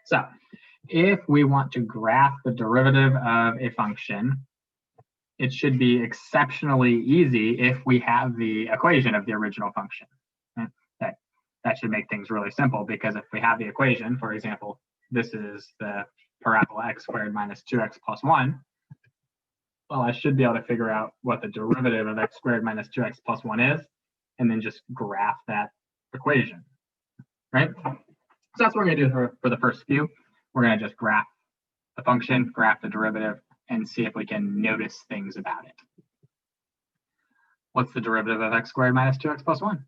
So if we want to graph the derivative of a function, it should be exceptionally easy if we have the equation of the original function. That should make things really simple, because if we have the equation, for example, this is the parabola x squared minus 2x plus 1, well, I should be able to figure out what the derivative of x squared minus 2x plus 1 is, and then just graph that equation, right? So that's what we're going to do for the first few. We're going to just graph the function, graph the derivative, and see if we can notice things about it. What's the derivative of x squared minus 2x plus 1?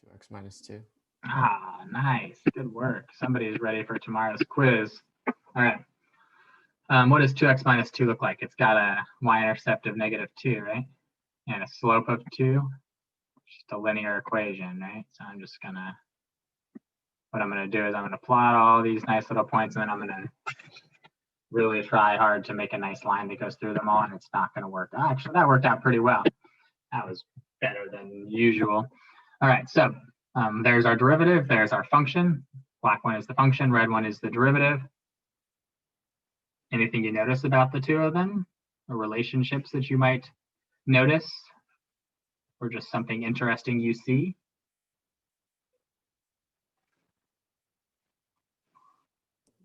2x minus 2. Ah, nice. Good work. Somebody's ready for tomorrow's quiz. All right. What does 2x minus 2 look like? It's got a y-intercept of -2, right? And a slope of 2. Just a linear equation, right? So I'm just gonna, what I'm gonna do is I'm gonna plot all these nice little points, and then I'm gonna really try hard to make a nice line that goes through them all, and it's not gonna work. Actually, that worked out pretty well. That was better than usual. All right, so there's our derivative, there's our function. Black one is the function, red one is the derivative. Anything you notice about the two of them, or relationships that you might notice, or just something interesting you see?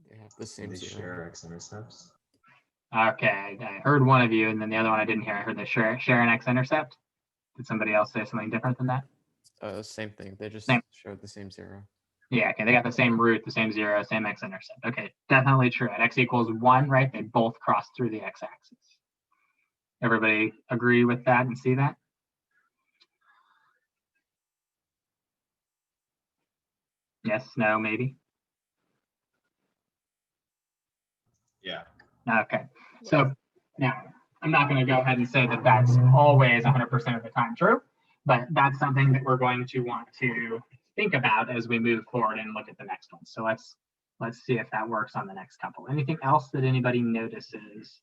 They have the same zero. Share x-intercepts. Okay, I heard one of you, and then the other one I didn't hear. I heard they share an x-intercept. Did somebody else say something different than that? Same thing. They just showed the same zero. Yeah, okay, they got the same root, the same zero, same x-intercept. Okay, definitely true. At x equals 1, right, they both cross through the x-axis. Everybody agree with that and see that? Yes, no, maybe? Yeah. Okay, so now I'm not going to go ahead and say that that's always 100% of the time true, but that's something that we're going to want to think about as we move forward and look at the next one. So let's see if that works on the next couple. Anything else that anybody notices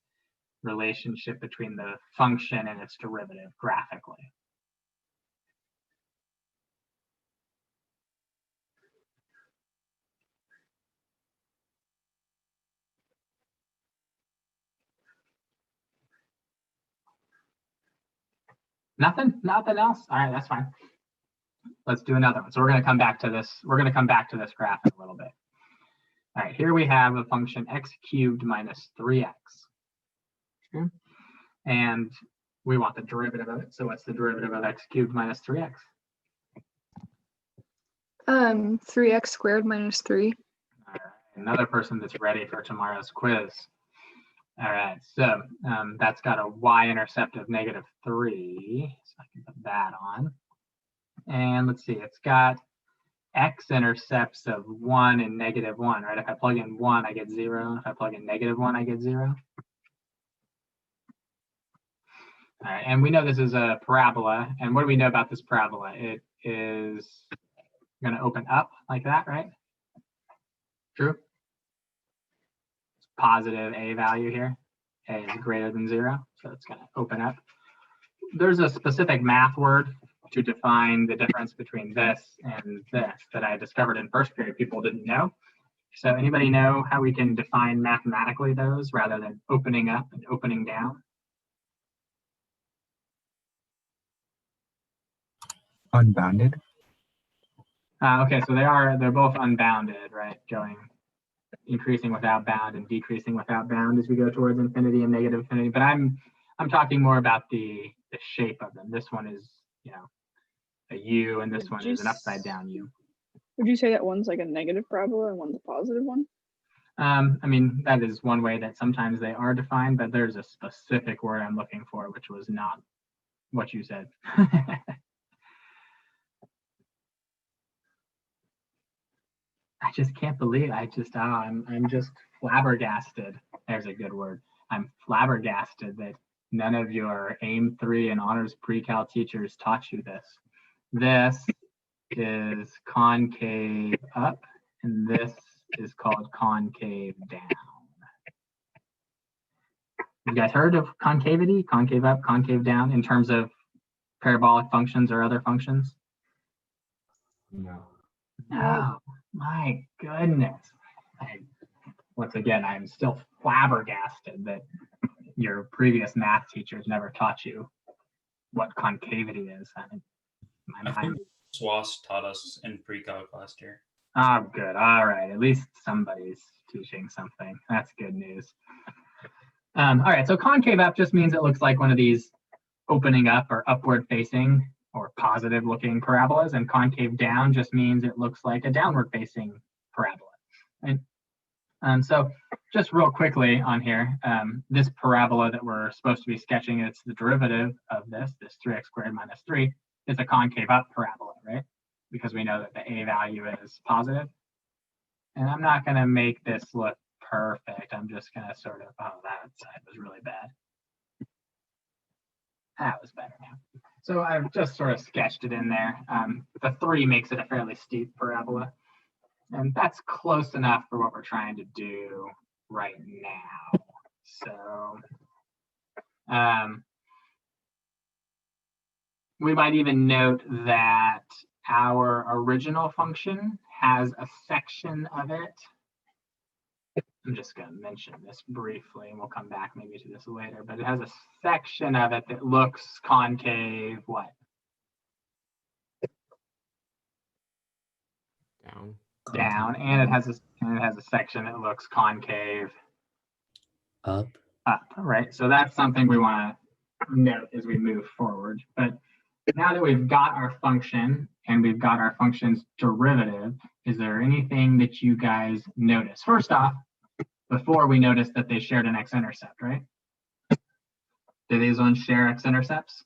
relationship between the function and its derivative graphically? Nothing else? All right, that's fine. Let's do another one. So we're going to come back to this. We're going to come back to this graph in a little bit. All right, here we have a function x cubed minus 3x. Okay. And we want the derivative of it. So what's the derivative of x cubed minus 3x? 3x squared minus 3. All right, another person that's ready for tomorrow's quiz. All right, so that's got a y-intercept of -3, so I can put that on. And let's see, it's got x-intercepts of 1 and -1, right? If I plug in 1, I get 0. If I plug in -1, I get 0. All right, and we know this is a parabola. And what do we know about this parabola? It is going to open up like that, right? True? Positive a value here. A is greater than 0, so it's going to open up. There's a specific math word to define the difference between this and this that I discovered in first period people didn't know. So anybody know how we can define mathematically those rather than opening up and opening down? Unbounded. Okay, so they're both unbounded, right? Increasing without bound and decreasing without bound as we go towards infinity and negative infinity. But I'm talking more about the shape of them. This one is, a U, and this one is an upside down U. Would you say that one's like a negative parabola and one's a positive one? I mean, that is one way that sometimes they are defined, but there's a specific word I'm looking for, which was not what you said. I just can't believe I'm just flabbergasted. There's a good word. I'm flabbergasted that none of your AIM 3 and honors pre-cal teachers taught you this. This is concave up, and this is called concave down. You guys heard of concavity? Concave up, concave down in terms of parabolic functions or other functions? No. No, my goodness. Once again, I'm still flabbergasted that your previous math teachers never taught you what concavity is. My I mind. think SWAS taught us in pre-calc last year. Oh, good. All right. At least somebody's teaching something. That's good news. All right. So concave up just means it looks like one of these opening up or upward facing or positive looking parabolas, and concave down just means it looks like a downward facing parabola. Right? So just real quickly on here, this parabola that we're supposed to be sketching, it's the derivative of this 3x squared minus 3, is a concave up parabola, right? Because we know that the a value is positive. And I'm not going to make this look perfect. I'm just going to sort of, oh, that side was really bad. That was better now. So I've just sort of sketched it in there. The 3 makes it a fairly steep parabola. And that's close enough for what we're trying to do right now. So we might even note that our original function has a section of it. I'm just going to mention this briefly, and we'll come back maybe to this later, but it has a section of it that looks concave, what? Down. Down, and it has a section that looks concave Up. right? So that's something we want to note as we move forward. But now that we've got our function and we've got our function's derivative, is there anything that you guys notice? First off, before we noticed that they shared an x-intercept, right? Do these ones share x-intercepts?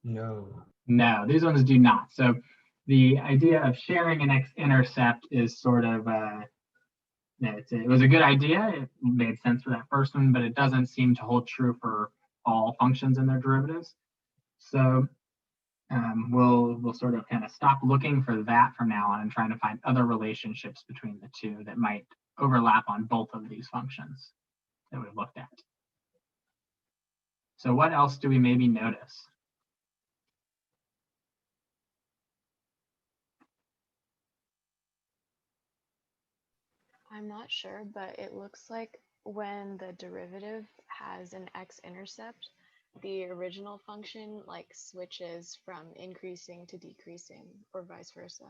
No. No, these ones do not. So the idea of sharing an x-intercept is sort of, it was a good idea. It made sense for that first one, but it doesn't seem to hold true for all functions and their derivatives. So we'll sort of kind of stop looking for that from now on and trying to find other relationships between the two that might overlap on both of these functions that we've looked at. So what else do we maybe notice? I'm not sure, but it looks like when the derivative has an x-intercept, the original function like switches from increasing to decreasing or vice versa.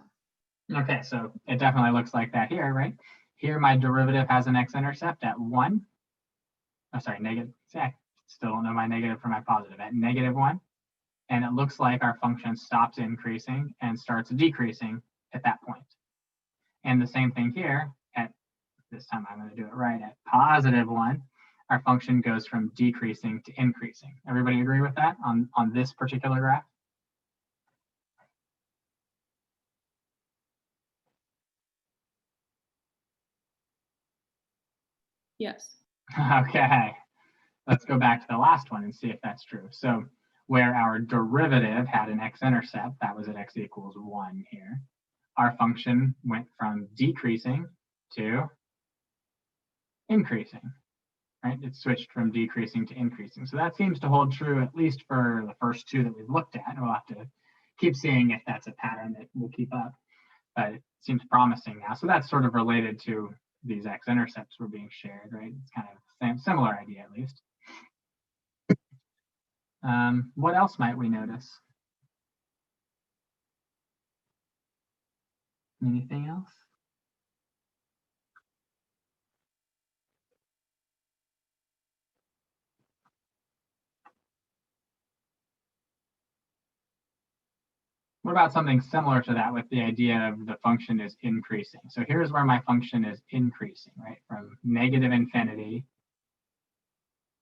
Okay, so it definitely looks like that here, right? Here my derivative has an x-intercept at 1. Oh, sorry, negative. See, I still don't know my negative from my positive at -1. And it looks like our function stops increasing and starts decreasing at that point. And the same thing here at, this time I'm going to do it right, at +1, our function goes from decreasing to increasing. Everybody agree with that on this particular graph? Yes. Okay, let's go back to the last one and see if that's true. So where our derivative had an x-intercept, that was at x equals 1 here. Our function went from decreasing to increasing, right? It switched from decreasing to increasing. So that seems to hold true at least for the first two that we've looked at. We'll have to keep seeing if that's a pattern that we'll keep up, but it seems promising now. So that's sort of related to these x-intercepts were being shared, right? It's kind of the same, similar idea at least. What else might we notice? Anything else? What about something similar to that with the idea of the function is increasing? So here's where my function is increasing, right? From -infinity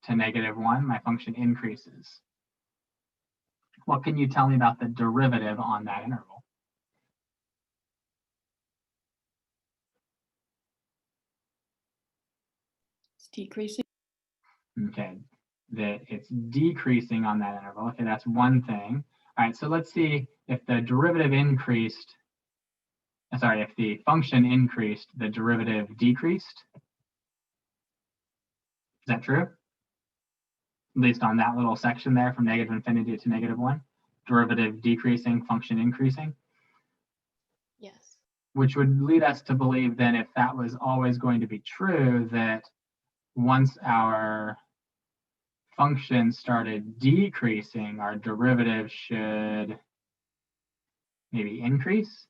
to -1, my function increases. What can you tell me about the derivative on that interval? It's decreasing. Okay, that it's decreasing on that interval. Okay, that's one thing. All right, so let's see if the derivative increased, sorry, if the function increased, the derivative decreased. Is that true? At least on that little section there from -infinity to -1. derivative decreasing, function increasing, Yes. which would lead us to believe then if that was always going to be true, that once our function started decreasing, our derivative should maybe increase.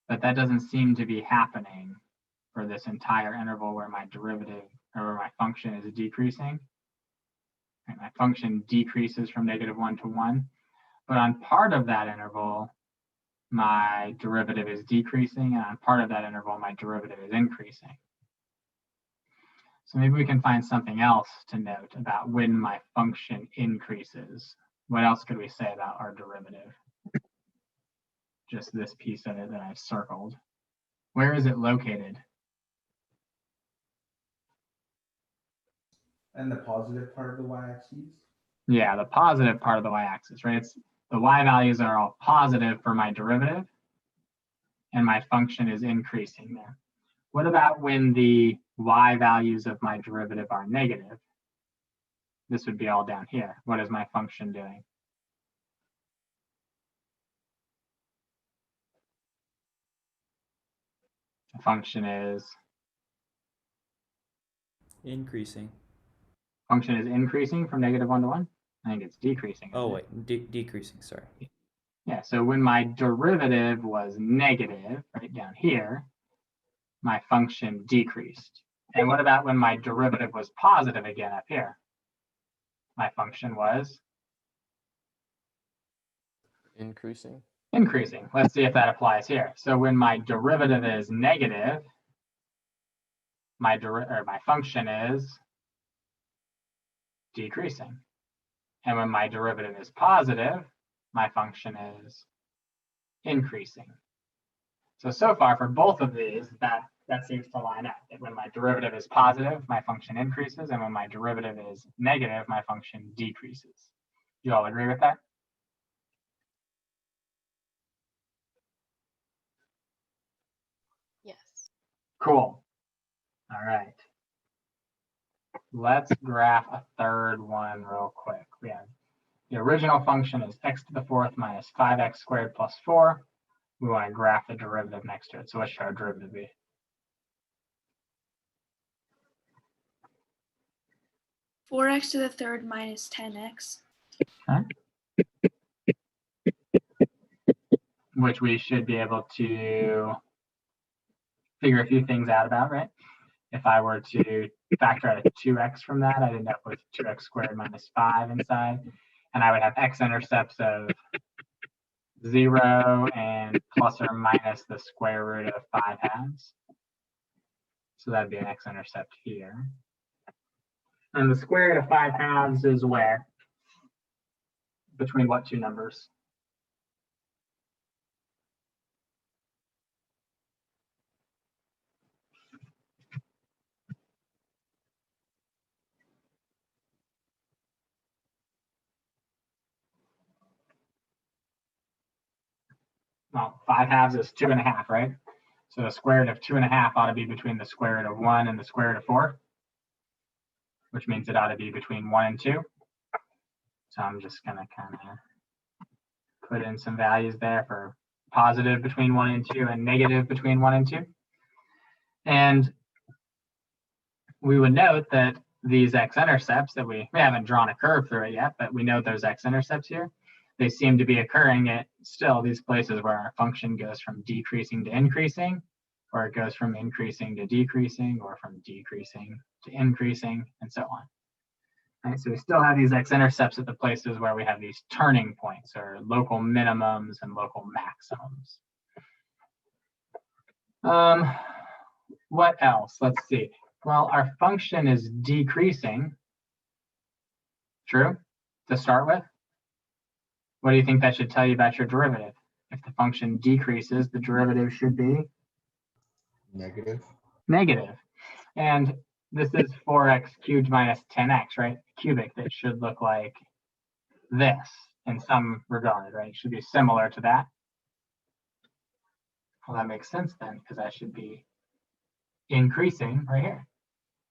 But that doesn't seem to be happening for this entire interval where my derivative or where my function is decreasing. And my function decreases from -1 to 1. But on part of that interval, my derivative is decreasing, and on part of that interval, my derivative is increasing. So maybe we can find something else to note about when my function increases. What else could we say about our derivative? Just this piece of it that I've circled. Where is it located? And the positive part of the y-axis? Yeah, the positive part of the y-axis, right? It's the y values are all positive for my derivative, and my function is increasing there. What about when the y values of my derivative are negative? This would be all down here. What is my function doing? The function is Increasing. function is increasing from -1 to 1. I think it's decreasing. Oh wait, decreasing. Sorry. Yeah. So when my derivative was negative, right down here, my function decreased. And what about when my derivative was positive again up here? My function was Increasing. increasing. Let's see if that applies here. So when my derivative is negative, my function is decreasing. And when my derivative is positive, my function is increasing. So far for both of these, that seems to line up. That when my derivative is positive, my function increases, and when my derivative is negative, my function decreases. You all agree with that? Yes. Cool. All right. Let's graph a third one real quick. We have the original function is x to the fourth minus 5x squared plus 4. We want to graph the derivative next to it. So what should our derivative be? Four x to the third minus 10x. Huh? Which we should be able to figure a few things out about, right? If I were to factor out a 2x from that, I'd end up with 2x squared minus 5 inside. And I would have x-intercepts of 0 and plus or minus the square root of 5 halves. So that'd be an x-intercept here. And the square root of 5 halves is where? Between what two numbers? Well, 5 halves is 2.5, right? So the square root of 2.5 ought to be between the square root of 1 and the square root of 4, which means it ought to be between 1 and 2. So I'm just going to kind of put in some values there for positive between 1 and 2 and negative between 1 and 2. And we would note that these x-intercepts that we haven't drawn a curve through it yet, but we know there's x-intercepts here. They seem to be occurring at still these places where our function goes from decreasing to increasing, or it goes from increasing to decreasing, or from decreasing to increasing, and so on. Right, so we still have these x-intercepts at the places where we have these turning points, or local minimums and local maximums. What else? Let's see. Well, our function is decreasing. True, to start with. What do you think that should tell you about your derivative? If the function decreases, the derivative should be? Negative. Negative. And this is 4x cubed minus 10x, right? Cubic, that should look like this in some regard, right? It should be similar to that. Well, that makes sense then, because that should be increasing right here.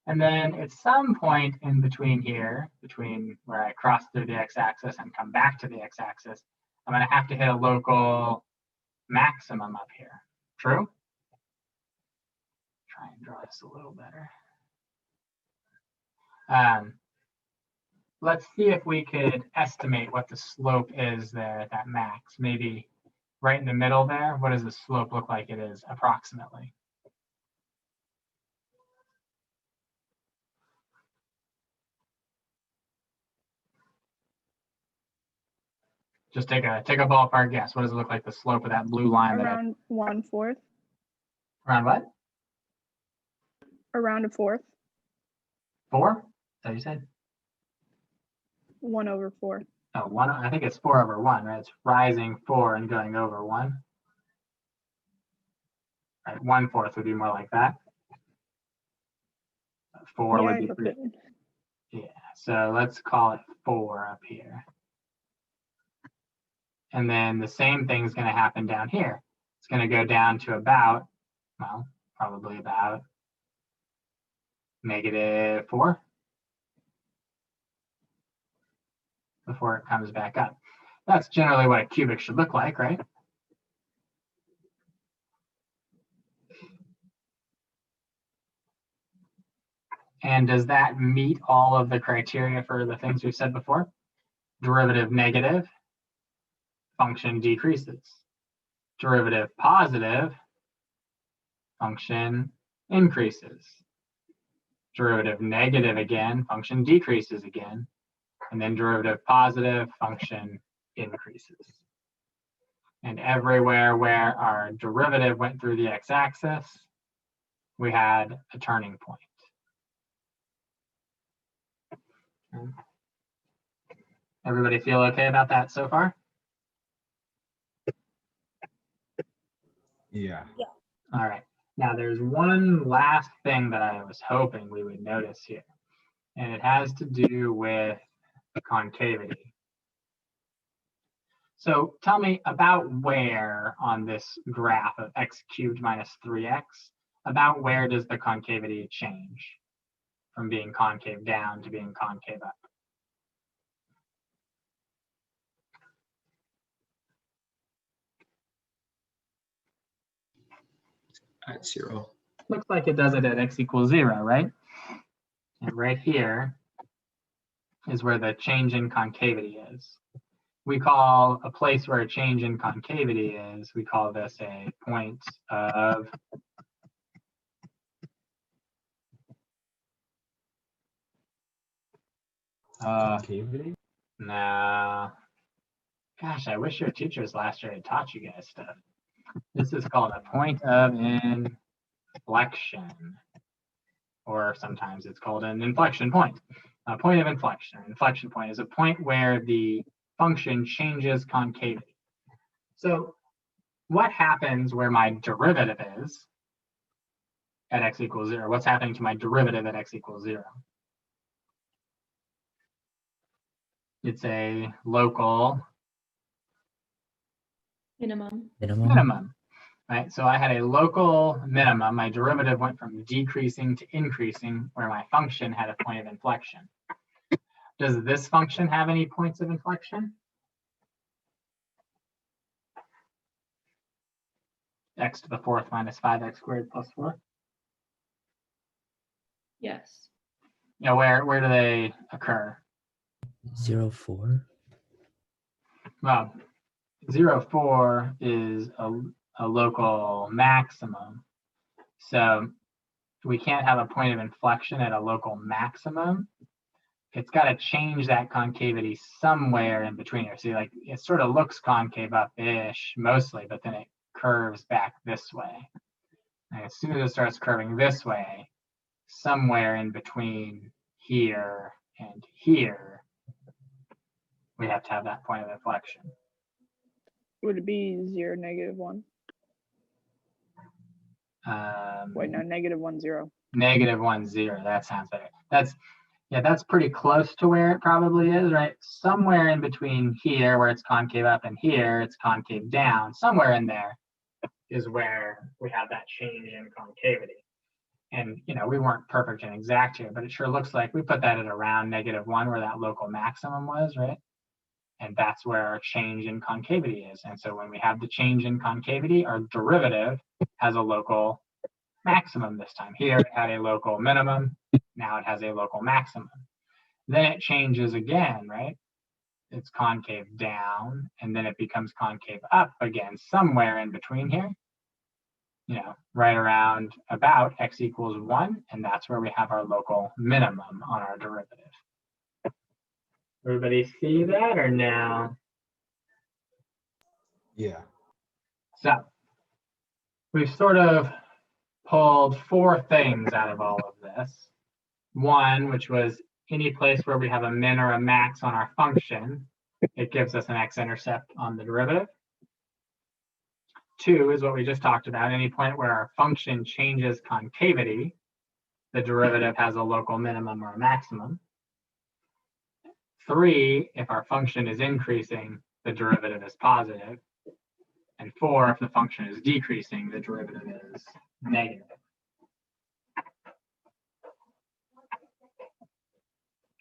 And then at some point in between here, between where I cross through the x-axis and come back to the x-axis, I'm going to have to hit a local maximum up here. True? Try and draw this a little better. Let's see if we could estimate what the slope is there at that max. Maybe right in the middle there. What does the slope look like it is approximately? Just take a ballpark guess. What does it look like the slope of that blue line? Around 1/4. Around what? Around a fourth. 4? Is that what you said? 1/4. Oh, 1. I think it's 4/1, right? It's rising 4 and going over 1. Right, 1/4 would be more like that. 4 would be 3. Yeah, so let's call it 4 up here. And then the same thing is going to happen down here. It's going to go down to about, well, probably about -4 before it comes back up. That's generally what a cubic should look like, right? And does that meet all of the criteria for the things we've said before? Derivative negative, function decreases. Derivative positive, function increases. Derivative negative again, function decreases again. And then derivative positive, function increases. And everywhere where our derivative went through the x-axis, we had a turning point. Everybody feel okay about that so far? Yeah. All right. Now there's one last thing that I was hoping we would notice here, and it has to do with concavity. So tell me about where on this graph of x cubed minus 3x, about where does the concavity change from being concave down to being concave up? At 0. Looks like it does it at x equals 0, right? And right here is where the change in concavity is. We call a place where a change in concavity is, we call this a point of Concavity? no. Gosh, I wish your teachers last year had taught you guys stuff. This is called a point of inflection, or sometimes it's called an inflection point. A point of inflection, an inflection point, is a point where the function changes concavity. So what happens where my derivative is at x equals 0? What's happening to my derivative at x equals 0? It's a local minimum, right? So I had a local minimum. My derivative went from decreasing to increasing, where my function had a point of inflection. Does this function have any points of inflection? X to the 4th minus 5x squared plus 4. Yes. Yeah, where do they occur? 0, 4. Well, 0, 4 is a local maximum. So we can't have a point of inflection at a local maximum. It's got to change that concavity somewhere in between here. See, like it sort of looks concave up-ish mostly, but then it curves back this way. And as soon as it starts curving this way, somewhere in between here and here, we have to have that point of inflection. Would it be 0, -1? Wait, no, -1, 0. -1, 0. That sounds better. That's pretty close to where it probably is, right? Somewhere in between here, where it's concave up, and here, it's concave down. Somewhere in there is where we have that change in concavity. And, we weren't perfect and exact here, but it sure looks like we put that at around -1 where that local maximum was, right? And that's where our change in concavity is. And so when we have the change in concavity, our derivative has a local maximum this time. Here it had a local minimum. Now it has a local maximum. Then it changes again, right? It's concave down, and then it becomes concave up again, somewhere in between here. Right around about x equals 1, and that's where we have our local minimum on our derivative. Everybody see that or no? Yeah. So we've sort of pulled 4 things out of all of this. One, which was any place where we have a min or a max on our function, it gives us an x-intercept on the derivative. 2 is what we just talked about. Any point where our function changes concavity, the derivative has a local minimum or a maximum. 3, if our function is increasing, the derivative is positive. And 4, if the function is decreasing, the derivative is negative.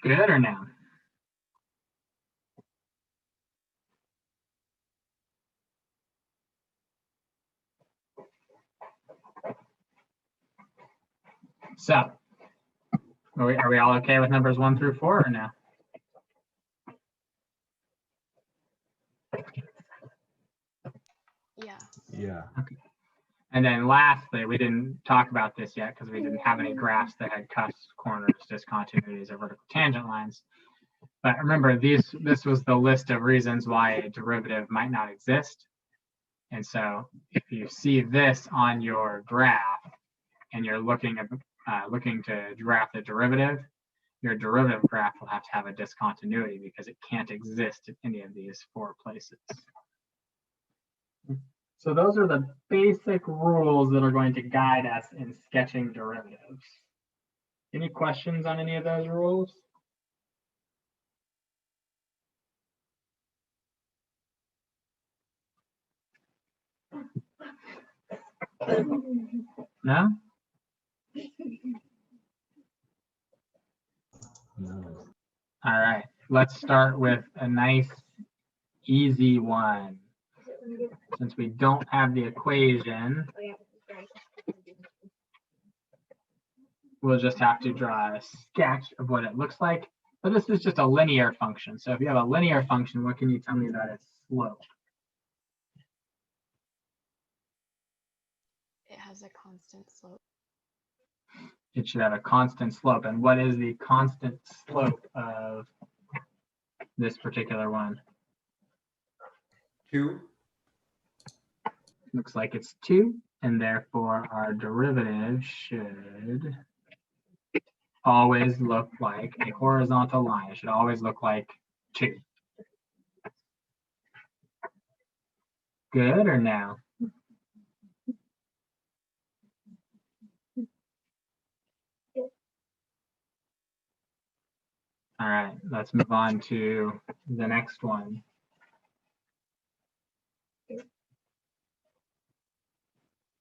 Good or no? So, are we all okay with numbers 1 through 4 or no? Yeah. Yeah. Okay. And then lastly, we didn't talk about this yet because we didn't have any graphs that had cusps, corners, discontinuities, or vertical tangent lines. But remember, this was the list of reasons why a derivative might not exist. And so if you see this on your graph and you're looking to graph the derivative, your derivative graph will have to have a discontinuity because it can't exist in any of these 4 places. So those are the basic rules that are going to guide us in sketching derivatives. Any questions on any of those rules? No? No. All right, let's start with a nice, easy one. Since we don't have the equation, we'll just have to draw a sketch of what it looks like. But this is just a linear function. So if you have a linear function, what can you tell me about its slope? It has a constant slope. It should have a constant slope. And what is the constant slope of this particular one? 2. Looks like it's 2, and therefore our derivative should always look like a horizontal line. It should always look like 2. Good or no? All right, let's move on to the next one.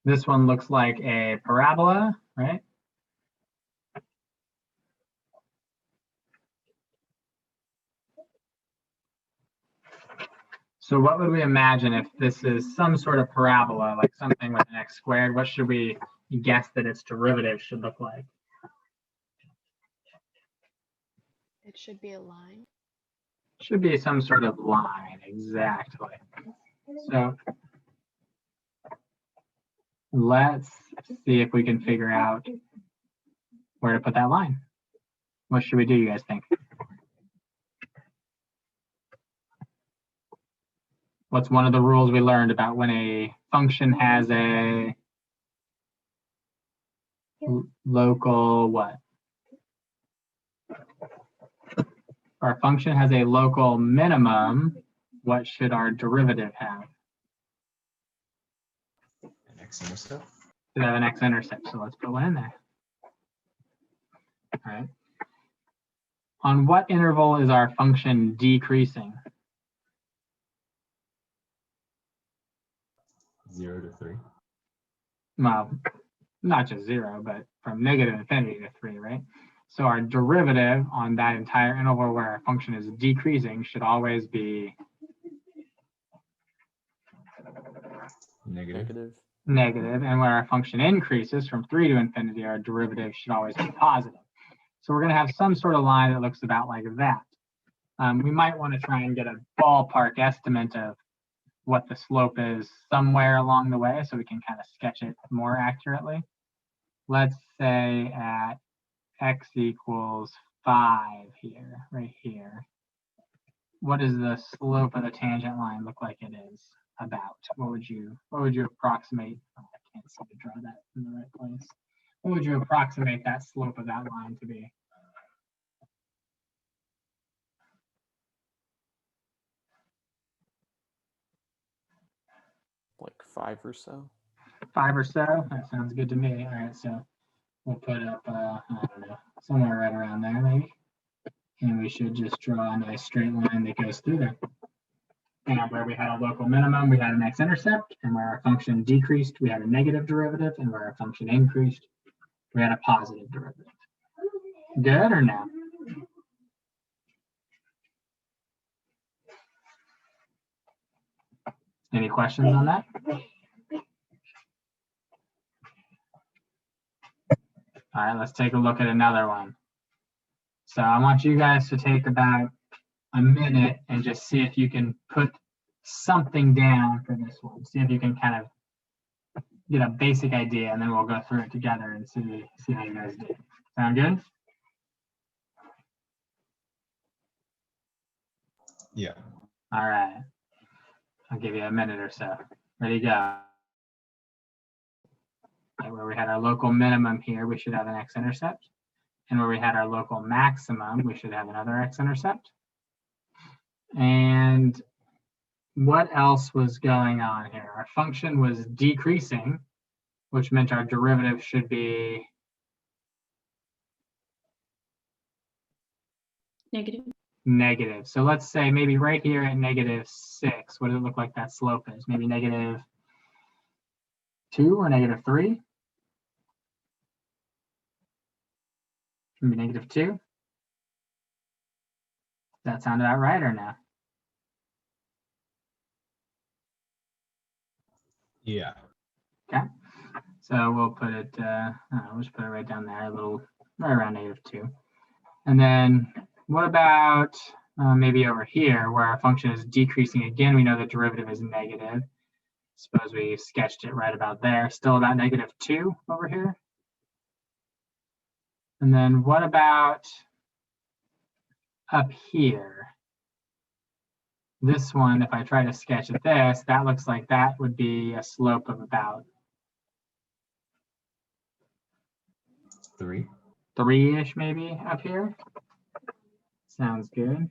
This one looks like a parabola, right? So what would we imagine if this is some sort of parabola, like something with an x squared? What should we guess that its derivative should look like? It should be a line. Should be some sort of line, exactly. So let's see if we can figure out where to put that line. What should we do, you guys think? What's one of the rules we learned about when a function has a local what? Our function has a local minimum. What should our derivative have? An x-intercept? Should have an x-intercept, so let's put one in there. All right. On what interval is our function decreasing? 0 to 3. Well, not just 0, but from negative infinity to 3, right? So our derivative on that entire interval where our function is decreasing should always be Negative. negative, and where our function increases from 3 to infinity, our derivative should always be positive. So we're going to have some sort of line that looks about like that. We might want to try and get a ballpark estimate of what the slope is somewhere along the way so we can kind of sketch it more accurately. Let's say at x equals 5 here, right here. What does the slope of the tangent line look like it is about? What would you approximate? Oh, I can't seem to draw that in the right place. What would you approximate that slope of that line to be? Like 5 or so. 5 or so? That sounds good to me. All right, so we'll put up, I don't know, somewhere right around there maybe. And we should just draw a nice straight line that goes through there. And where we had a local minimum, we had an x-intercept, and where our function decreased, we had a negative derivative, and where our function increased, we had a positive derivative. Good or no? Any questions on that? All right, let's take a look at another one. So I want you guys to take about a minute and just see if you can put something down for this one. See if you can kind of get a basic idea, and then we'll go through it together and see how you guys do. Sound good? Yeah. All right. I'll give you a minute or so. Ready to go. Okay, where we had our local minimum here, we should have an x-intercept. And where we had our local maximum, we should have another x-intercept. And what else was going on here? Our function was decreasing, which meant our derivative should be negative. So let's say maybe right here at -6, what does it look like that slope is? Maybe -2 or -3? Maybe -2? Does that sound about right or no? Yeah. Okay. So we'll put it, we'll just put it right down there, a little, right around -2. And then what about maybe over here where our function is decreasing again? We know the derivative is negative. Suppose we sketched it right about there, still about -2 over here. And then what about up here? This one, if I try to sketch it this, that looks like that would be a slope of about 3-ish maybe up here. Sounds good.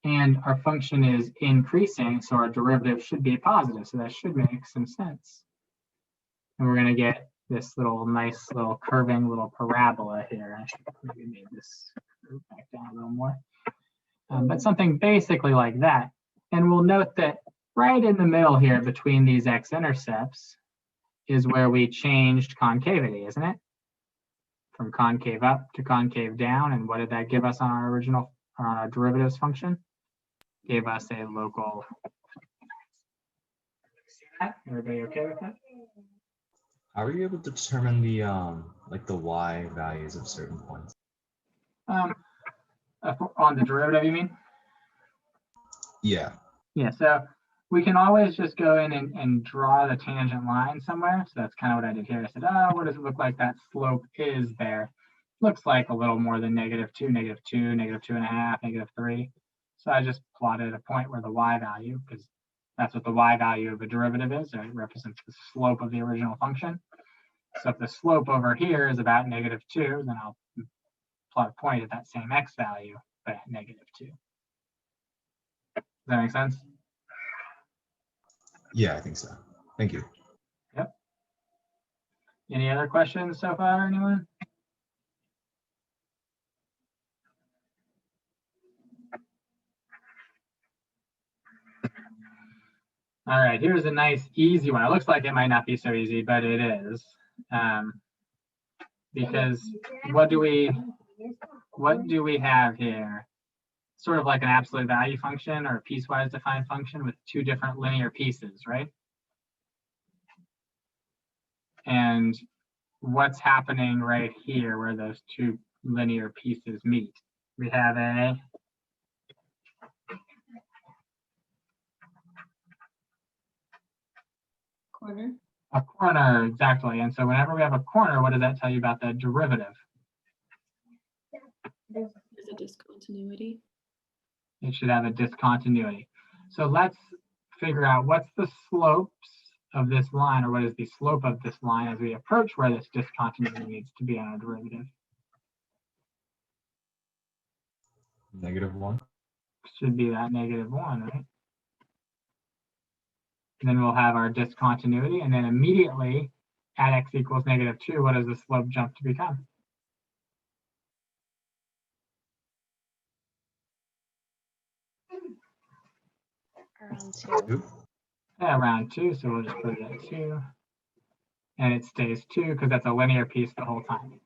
And our function is increasing, so our derivative should be positive, so that should make some sense. And we're going to get this little nice little curving little parabola here. I should maybe made this back down a little more. But something basically like that. And we'll note that right in the middle here between these x-intercepts is where we changed concavity, isn't it? From concave up to concave down. And what did that give us on our original, on our derivatives function? Gave us a local. Everybody okay with that? How are you able to determine the like the y values of certain points? On the derivative, you mean? Yeah. Yeah, so we can always just go in and draw the tangent line somewhere. So that's kind of what I did here. I said, oh, what does it look like that slope is there? Looks like a little more than -2, -2, -2.5, -3. So I just plotted a point where the y value, because that's what the y value of a derivative is. It represents the slope of the original function. So if the slope over here is about -2, then I'll plot a point at that same x value, but at -2. Does that make sense? Yeah, I think so. Thank you. Yep. Any other questions so far, anyone? All right, here's a nice easy one. It looks like it might not be so easy, but it is. because what do we have here? Sort of like an absolute value function or a piecewise defined function with two different linear pieces, right? And what's happening right here where those two linear pieces meet? We have a Corner. a corner, exactly. And so whenever we have a corner, what does that tell you about the derivative? There's a discontinuity. It should have a discontinuity. So let's figure out what's the slopes of this line, or what is the slope of this line as we approach where this discontinuity needs to be on our derivative. -1. Should be that -1, right? And then we'll have our discontinuity, and then immediately at x equals -2, what does the slope jump to become? Around 2. Yeah, around 2, so we'll just put it at 2. And it stays 2 because that's a linear piece the whole time.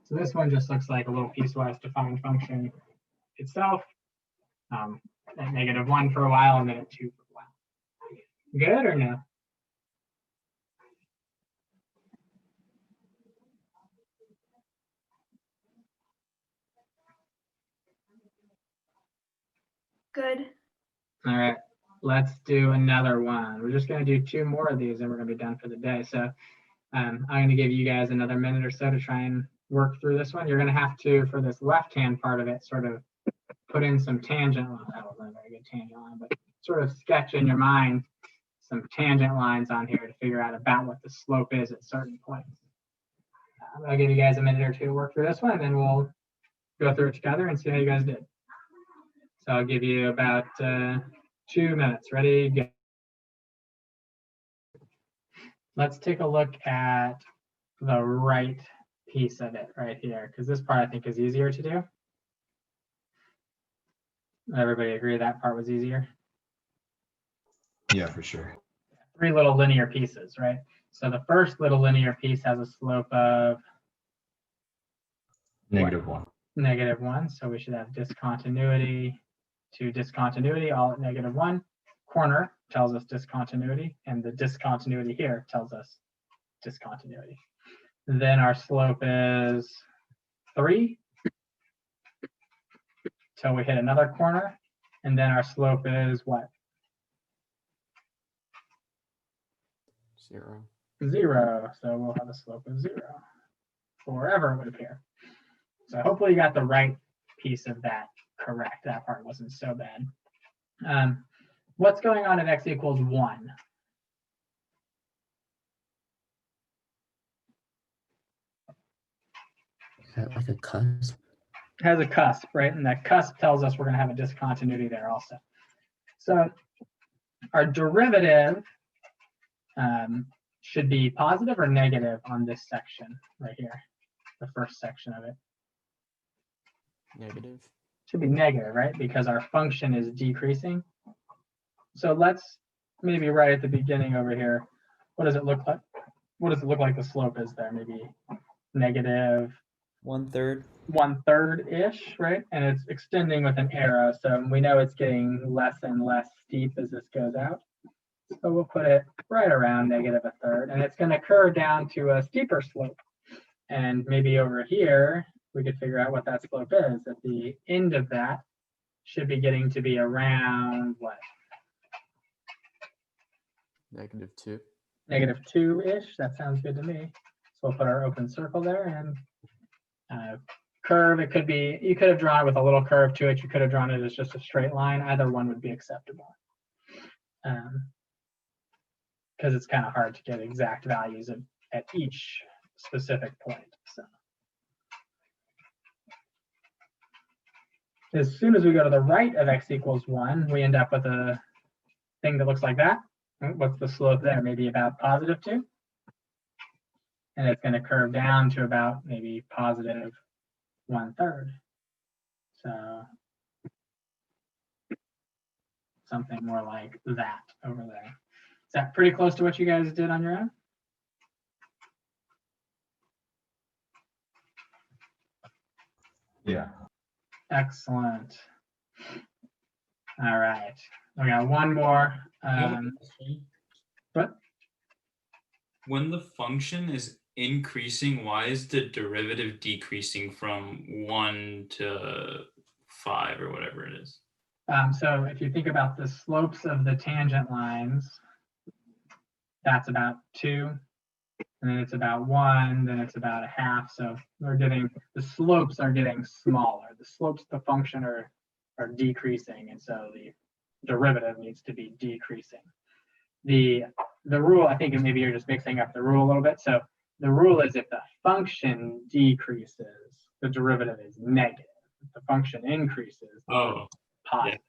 So this one just looks like a little piecewise defined function itself, at -1 for a while and then at 2 for a while. Good or no? Good. All right, let's do another one. We're just going to do 2 more of these and we're going to be done for the day. So I'm going to give you guys another minute or so to try and work through this one. You're going to have to, for this left-hand part of it, sort of put in some tangent lines. That wasn't a very good tangent line, but sort of sketch in your mind some tangent lines on here to figure out about what the slope is at certain points. I'll give you guys a minute or two to work through this one, and then we'll go through it together and see how you guys did. So I'll give you about 2 minutes. Ready, go. Let's take a look at the right piece of it right here, because this part I think is easier to do. Everybody agree that part was easier? Yeah, for sure. 3 little linear pieces, right? So the first little linear piece has a slope of -1. -1. So we should have discontinuity to discontinuity all at -1. Corner tells us discontinuity, and the discontinuity here tells us discontinuity. Then our slope is 3 till we hit another corner, and then our slope is what? 0. 0. So we'll have a slope of 0 forever, it would appear. So hopefully you got the right piece of that correct. That part wasn't so bad. What's going on at x equals 1? Like a cusp. Has a cusp, right? And that cusp tells us we're going to have a discontinuity there also. So our derivative should be positive or negative on this section right here, the first section of it. Negative. Should be negative, right? Because our function is decreasing. So let's maybe right at the beginning over here, what does it look like? What does it look like the slope is there? Maybe negative 1/3. 1/3-ish, right? And it's extending with an arrow. So we know it's getting less and less steep as this goes out. So we'll put it right around -1/3, and it's going to curve down to a steeper slope. And maybe over here, we could figure out what that slope is. At the end of that should be getting to be around what? -2. -2-ish. That sounds good to me. So we'll put our open circle there and curve. It could be, you could have drawn it with a little curve to it. You could have drawn it as just a straight line. Either one would be acceptable. Because it's kind of hard to get exact values at each specific point. So as soon as we go to the right of x equals 1, we end up with a thing that looks like that. What's the slope there? Maybe about +2. And it's going to curve down to about maybe +1/3. So something more like that over there. Is that pretty close to what you guys did on your own? Yeah. Excellent. All right. We got one more. But When the function is increasing, why is the derivative decreasing from 1 to 5 or whatever it is? so if you think about the slopes of the tangent lines, that's about 2, and then it's about 1, then it's about a half. So the slopes are getting smaller. The slopes of the function are decreasing, and so the derivative needs to be decreasing. The rule, I think, and maybe you're just mixing up the rule a little bit. So the rule is if the function decreases, the derivative is negative. If the function increases, the derivative is positive.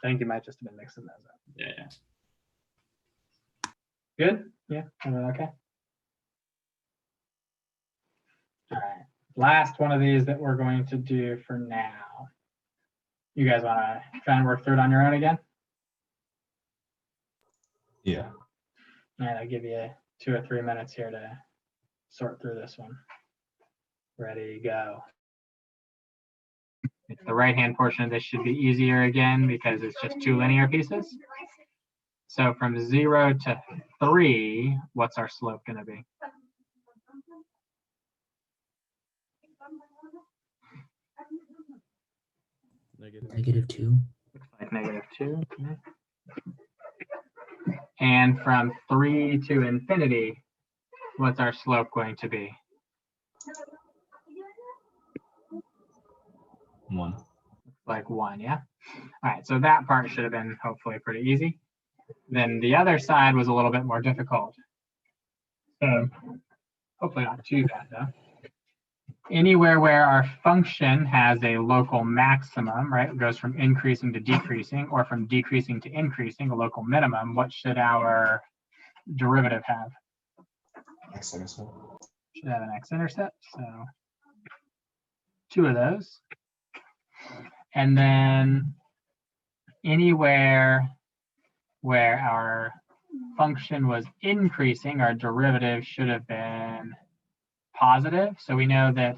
I think you might just have been mixing those up. Yeah. Good? Yeah, everyone okay? All right, last one of these that we're going to do for now. You guys want to try and work through it on your own again? Yeah. All right, I'll give you 2 or 3 minutes here to sort through this one. Ready, go. The right-hand portion of this should be easier again because it's just 2 linear pieces. So from 0 to 3, what's our slope going to be? -2. Looks like -2. Okay. And from 3 to infinity, what's our slope going to be? 1. Like 1, yeah? All right, so that part should have been hopefully pretty easy. Then the other side was a little bit more difficult. So hopefully not too bad though. Anywhere where our function has a local maximum, right, it goes from increasing to decreasing, or from decreasing to increasing, a local minimum, what should our derivative have? X-intercept. Should have an x-intercept, so 2 of those. And then anywhere where our function was increasing, our derivative should have been positive. So we know that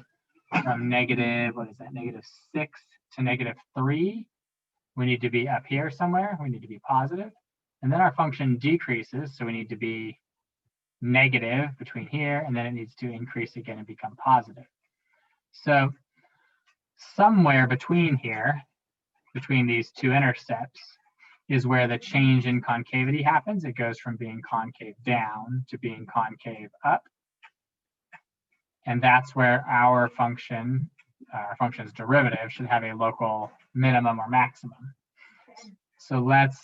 from negative, what is that, -6 to -3, we need to be up here somewhere. We need to be positive. And then our function decreases, so we need to be negative between here, and then it needs to increase again and become positive. So somewhere between here, between these 2 intercepts, is where the change in concavity happens. It goes from being concave down to being concave up. And that's where our function's derivative should have a local minimum or maximum. So let's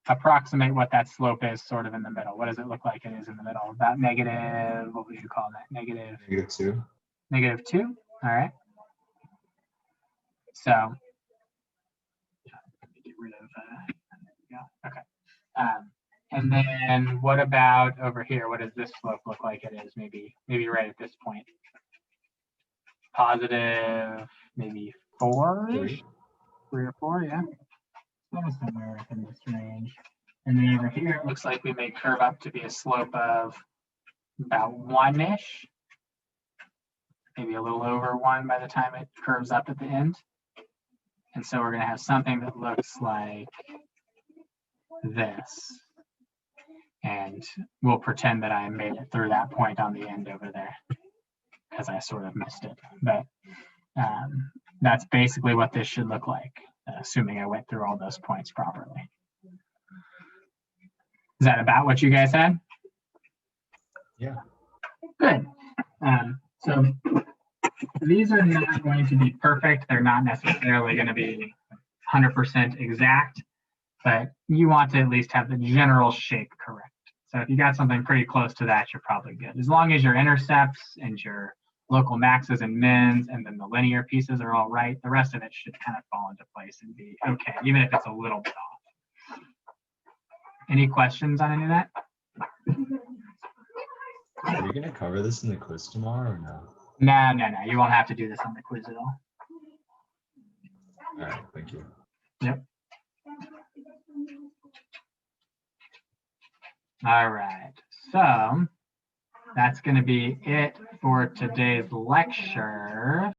approximate what that slope is sort of in the middle. What does it look like it is in the middle? About negative, what would you call that? -2. -2, all right. So, get rid of, okay. And then what about over here? What does this slope look like it is? Maybe right at this point. Positive, maybe 4, 3 or 4, yeah. Somewhere within this range. And then over here, it looks like we may curve up to be a slope of about 1-ish. Maybe a little over 1 by the time it curves up at the end. And so we're going to have something that looks like this. And we'll pretend that I made it through that point on the end over there because I sort of missed it. But that's basically what this should look like, assuming I went through all those points properly. Is that about what you guys had? Yeah. Good. So these are not going to be perfect. They're not necessarily going to be 100% exact, but you want to at least have the general shape correct. So if you got something pretty close to that, you're probably good. As long as your intercepts and your local maxes and mins and then the linear pieces are all right, the rest of it should kind of fall into place and be okay, even if it's a little bit off. Any questions on any of that? Are you going to cover this in the quiz tomorrow or no? No. You won't have to do this on the quiz at all. All right, thank you. Yep. All right, so that's going to be it for today's lecture.